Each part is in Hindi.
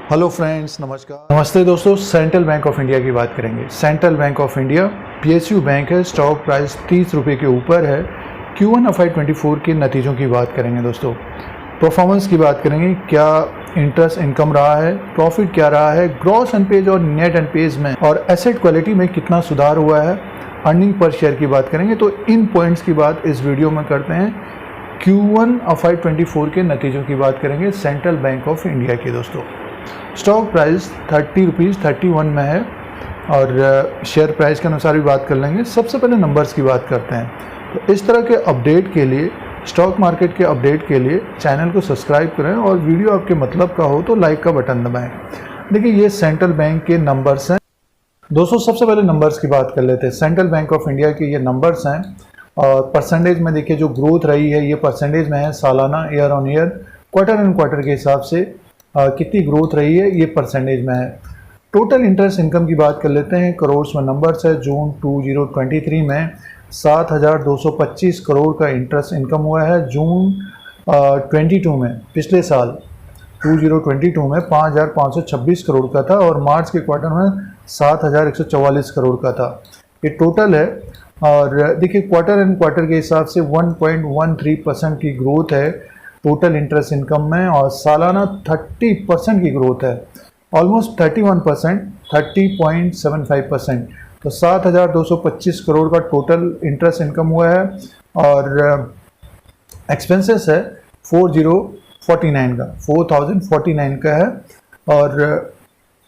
हेलो फ्रेंड्स, नमस्कार, नमस्ते दोस्तों। सेंट्रल बैंक ऑफ इंडिया की बात करेंगे। Central bank of India PSU bank है, स्टॉक प्राइस 30 रुपये के ऊपर है। Q1 FY24 के नतीजों की बात करेंगे दोस्तों। परफॉर्मेंस की बात करेंगे, क्या इंटरेस्ट इनकम रहा है, प्रॉफिट क्या रहा है, ग्रॉस एनपीएज और नेट एनपीएज में और एसेट क्वालिटी में कितना सुधार हुआ है, अर्निंग पर शेयर की बात करेंगे। तो इन पॉइंट्स की बात इस वीडियो में करते हैं। Q1 FY24 के नतीजों की बात करेंगे सेंट्रल बैंक ऑफ इंडिया की दोस्तों। स्टॉक प्राइस 30 रुपीज़ 31 में है और शेयर प्राइस के अनुसार भी बात कर लेंगे। सबसे पहले नंबर्स की बात करते हैं। तो इस तरह के अपडेट के लिए, स्टॉक मार्केट के अपडेट के लिए चैनल को सब्सक्राइब करें और वीडियो आपके मतलब का हो तो लाइक का बटन दबाएं। देखिए, ये सेंट्रल बैंक के नंबर्स हैं दोस्तों। सबसे पहले नंबर्स की बात कर लेते हैं। सेंट्रल बैंक ऑफ इंडिया के ये नंबर्स हैं और परसेंटेज में देखिए जो ग्रोथ रही है ये परसेंटेज में है। सालाना, year on year, quarter and quarter के हिसाब से कितनी ग्रोथ रही है ये परसेंटेज में है। टोटल इंटरेस्ट इनकम की बात कर लेते हैं। करोड़ में नंबर्स है। जून 2023 में 7,225 करोड़ का इंटरेस्ट इनकम हुआ है। जून 22 में, पिछले साल 2022 में 5,526 करोड़ का था और मार्च के क्वार्टर में 7,144 करोड़ का था। ये टोटल है। और देखिए, क्वार्टर एंड क्वार्टर के हिसाब से 1.13% की ग्रोथ है टोटल इंटरेस्ट इनकम में और सालाना 30% की ग्रोथ है। ऑलमोस्ट 31%, 30.75%। तो 7,225 करोड़ का टोटल इंटरेस्ट इनकम हुआ है और एक्सपेंसेस है 4,049 का है। और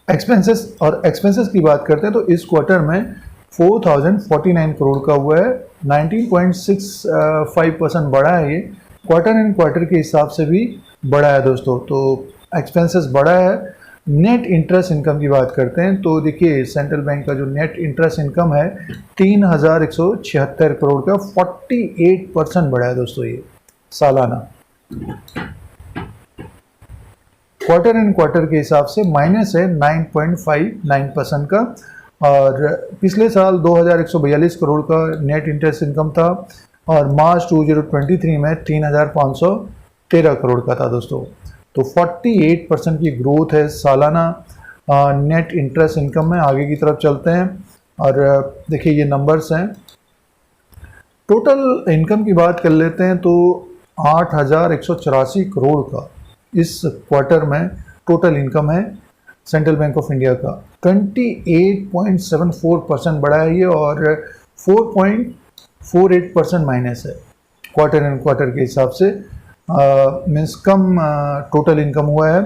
एक्सपेंसेस की बात करते हैं तो इस क्वार्टर में 4,049 करोड़ का हुआ है। 19.65% बढ़ा है। ये क्वार्टर एंड क्वार्टर के हिसाब से भी बढ़ा है दोस्तों। तो एक्सपेंसेस बढ़ा है। नेट इंटरेस्ट इनकम की बात करते हैं तो देखिए, सेंट्रल बैंक का जो नेट इंटरेस्ट इनकम है 3,176 करोड़ का, 48% बढ़ा है दोस्तों ये सालाना। क्वार्टर एंड क्वार्टर के हिसाब से माइनस है 9.59% का। और पिछले साल 2,142 करोड़ का नेट इंटरेस्ट इनकम था और मार्च 2023 में 3,513 करोड़ का था दोस्तों। तो 48% की ग्रोथ है सालाना नेट इंटरेस्ट इनकम में। आगे की तरफ चलते हैं और देखिए ये नंबर्स हैं। टोटल इनकम की बात कर लेते हैं तो 8,184 करोड़ का इस क्वार्टर में टोटल इनकम है सेंट्रल बैंक ऑफ इंडिया का। 28.74% बढ़ा है ये और 4.48% माइनस है क्वार्टर एंड क्वार्टर के हिसाब से। मीन्स कम टोटल इनकम हुआ है।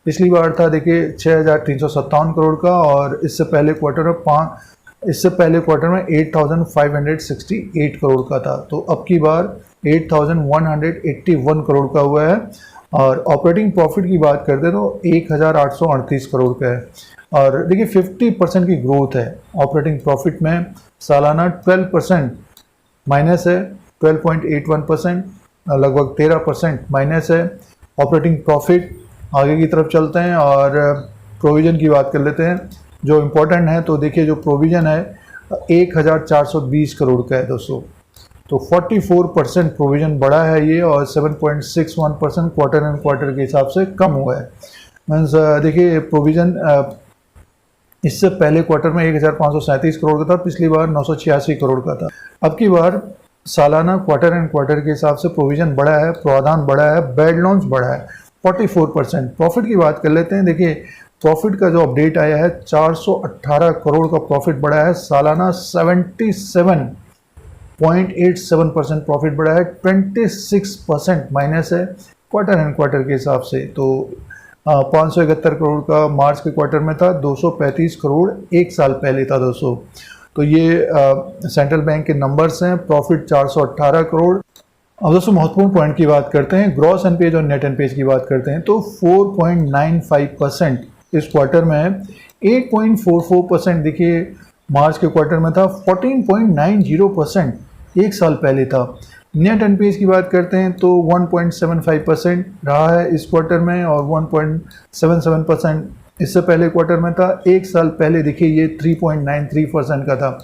पिछली बार था देखिए 6,357 करोड़ का और इससे पहले क्वार्टर में 8,568 करोड़ का था। तो अब की बार 8,181 करोड़ का हुआ है। और ऑपरेटिंग प्रॉफिट की बात करते हैं तो 1,838 करोड़ का है। और देखिए 50% की ग्रोथ है ऑपरेटिंग प्रॉफिट में। सालाना 12% माइनस है, 12.81%, लगभग 13% माइनस है ऑपरेटिंग प्रॉफिट। आगे की तरफ चलते हैं और प्रोविज़न की बात कर लेते हैं जो इम्पोर्टेंट है। तो देखिए जो प्रोविज़न है 1,420 करोड़ का है दोस्तों। तो 44% प्रोविज़न बढ़ा है ये और 7.61% क्वार्टर एंड क्वार्टर के हिसाब से कम हुआ है। मीन्स देखिए प्रोविज़न इससे पहले क्वार्टर में 1,537 करोड़ का था, पिछली बार 986 करोड़ का था। अब की बार सालाना क्वार्टर एंड क्वार्टर के हिसाब से प्रोविज़न बढ़ा है, प्रावधान बढ़ा है, बैड लोन्स बढ़ा है 44%। प्रॉफिट की बात कर लेते हैं। देखिए प्रॉफिट का जो अपडेट आया है 418 करोड़ का प्रॉफिट बढ़ा है। सालाना 77.87% प्रॉफिट बढ़ा है। 26% माइनस है क्वार्टर एंड क्वार्टर के हिसाब से। तो 571 करोड़ का मार्च के क्वार्टर में था, 235 करोड़ एक साल पहले था दोस्तों। तो ये सेंट्रल बैंक के नंबर्स हैं। प्रॉफिट 418 करोड़। अब दोस्तों महत्वपूर्ण पॉइंट की बात करते हैं। ग्रॉस एनपीएज और नेट एनपीएज की बात करते हैं तो 4.95% इस क्वार्टर में है। 8.44% देखिए मार्च के क्वार्टर में था। 14.90% एक साल पहले था। नेट एनपीएज की बात करते हैं तो 1.75% रहा है इस क्वार्टर में और 1.77% इससे पहले क्वार्टर में था। एक साल पहले देखिए ये 3.93% का था।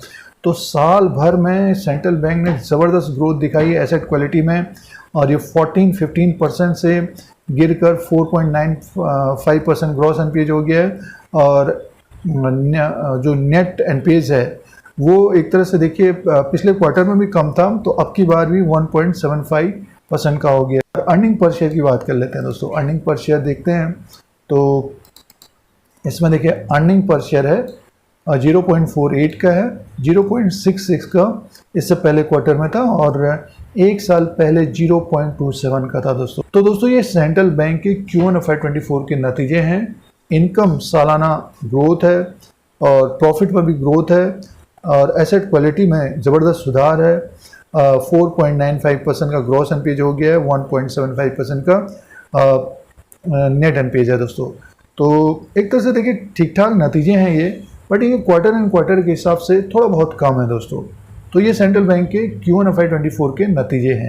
तो साल भर में सेंट्रल बैंक ने ज़बरदस्त ग्रोथ दिखाई है एसेट क्वालिटी में और ये 14-15% से गिरकर 4.95% ग्रॉस एनपीए हो गया है, और जो नेट एनपीए है वो एक तरह से देखिए पिछले क्वार्टर में भी कम था, तो अब की बार भी 1.75% का हो गया। अर्निंग पर शेयर की बात कर लेते हैं दोस्तों। अर्निंग पर शेयर देखते हैं तो इसमें देखिए अर्निंग पर शेयर है 0.48 का है, 0.66 का इससे पहले क्वार्टर में था, और एक साल पहले 0.27 का था दोस्तों। तो दोस्तों ये सेंट्रल बैंक के Q1 FY24 के नतीजे हैं। इनकम सालाना ग्रोथ है और प्रॉफिट में भी ग्रोथ है, और एसेट क्वालिटी में ज़बरदस्त सुधार है। 4.95% का ग्रॉस एनपीए हो गया है, 1.75% का नेट एनपीए है दोस्तों। तो एक तरह से देखिए ठीक ठाक नतीजे हैं ये, बट ये क्वार्टर एंड क्वार्टर के हिसाब से थोड़ा बहुत कम है दोस्तों। तो ये सेंट्रल बैंक के Q1 FY24 के नतीजे हैं।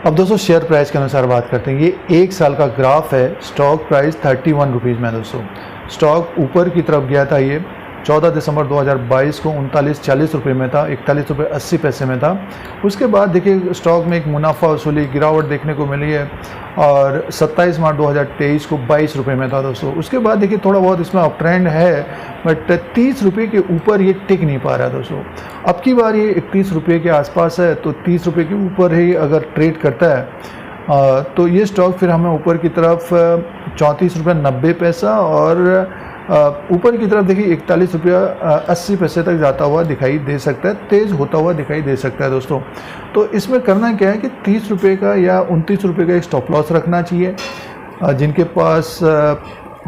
अब दोस्तों शेयर प्राइस के अनुसार बात करते हैं। ये एक साल का ग्राफ है। स्टॉक प्राइस 31 रुपीज़ में दोस्तों। स्टॉक ऊपर की तरफ गया था, ये 14 दिसंबर 2022 को 39.40 रुपये में था, 41 रुपये 80 पैसे में था। उसके बाद देखिए स्टॉक में एक मुनाफा वसूली गिरावट देखने को मिली है, और 27 मार्च 2023 को 22 रुपये में था दोस्तों। उसके बाद देखिए थोड़ा बहुत इसमें अप ट्रेंड है, बट 30 रुपये के ऊपर ये टिक नहीं पा रहा दोस्तों। अब की बार ये 31 रुपये के आसपास है, तो 30 रुपये के ऊपर ही अगर ट्रेड करता है तो ये स्टॉक फिर हमें ऊपर की तरफ 34 रुपये 90 पैसा और ऊपर की तरफ देखिए 41 रुपया 80 पैसे तक जाता हुआ दिखाई दे सकता है, तेज़ होता हुआ दिखाई दे सकता है दोस्तों। तो इसमें करना क्या है कि 30 रुपये का या 29 रुपये का एक स्टॉप लॉस रखना चाहिए जिनके पास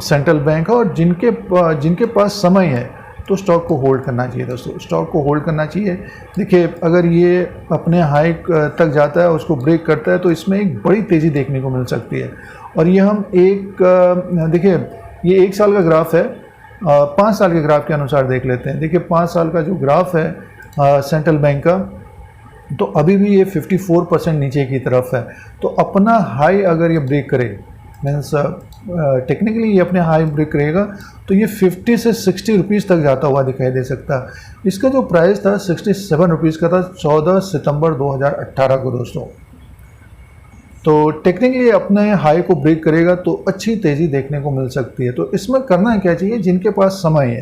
सेंट्रल बैंक है, और जिनके पास समय है तो स्टॉक को होल्ड करना चाहिए दोस्तों। स्टॉक को होल्ड करना चाहिए। देखिए अगर ये अपने हाई तक जाता है, उसको ब्रेक करता है, तो इसमें एक बड़ी तेज़ी देखने को मिल सकती है। और ये हम देखिए ये एक साल का ग्राफ है, 5 साल के ग्राफ के अनुसार देख लेते हैं। देखिए 5 साल का जो ग्राफ है सेंट्रल बैंक का, तो अभी भी ये 54% नीचे की तरफ है। तो अपना हाई अगर ये ब्रेक करे, मीन्स टेक्निकली ये अपने हाई ब्रेक करेगा, तो ये 50 से 60 रुपीज़ तक जाता हुआ दिखाई दे सकता है। इसका जो प्राइस था 67 रुपीज़ का था 14 सितंबर 2018 को दोस्तों। तो टेक्निकली अपने हाई को ब्रेक करेगा तो अच्छी तेज़ी देखने को मिल सकती है। तो इसमें करना क्या चाहिए, जिनके पास समय है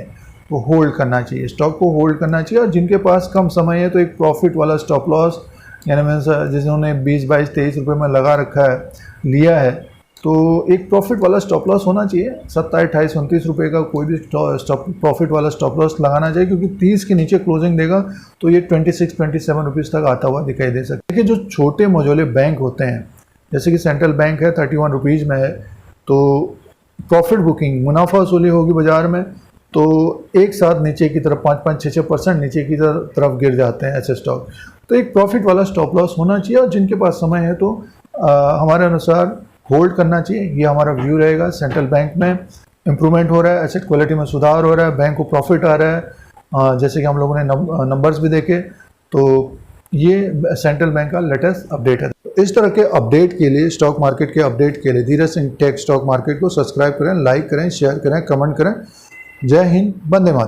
तो होल्ड करना चाहिए, स्टॉक को होल्ड करना चाहिए। और जिनके पास कम समय है तो एक प्रॉफिट वाला स्टॉप लॉस, यानी मीन्स जिन्होंने 20, 22, 23 रुपये में लगा रखा है, लिया है, तो एक प्रॉफिट वाला स्टॉप लॉस होना चाहिए। 27, 28, 29 रुपये का कोई भी प्रॉफिट वाला स्टॉप लॉस लगाना चाहिए, क्योंकि 30 के नीचे क्लोजिंग देगा तो ये 26, 27 रुपीज़ तक आता हुआ दिखाई दे सकता है। देखिए जो छोटे मझोले बैंक होते हैं, जैसे कि सेंट्रल बैंक है 31 रुपीज़ में है, तो प्रॉफिट बुकिंग मुनाफा वसूली होगी बाज़ार में, तो एक साथ नीचे की तरफ 5-5, 6% नीचे की तरफ गिर जाते हैं ऐसे स्टॉक। तो एक प्रॉफिट वाला स्टॉप लॉस होना चाहिए, और जिनके पास समय है तो हमारे अनुसार होल्ड करना चाहिए। ये हमारा व्यू रहेगा। सेंट्रल बैंक में इम्प्रूवमेंट हो रहा है, एसेट क्वालिटी में सुधार हो रहा है, बैंक को प्रॉफिट आ रहा है, जैसे कि हम लोगों ने नंबर्स भी देखे। तो ये सेंट्रल बैंक का लेटेस्ट अपडेट है। इस तरह के अपडेट के लिए, स्टॉक मार्केट के अपडेट के लिए Dheeraj Singh take stock market को सब्सक्राइब करें, लाइक करें, शेयर करें, कमेंट करें। जय हिंद, वंदे मातरम।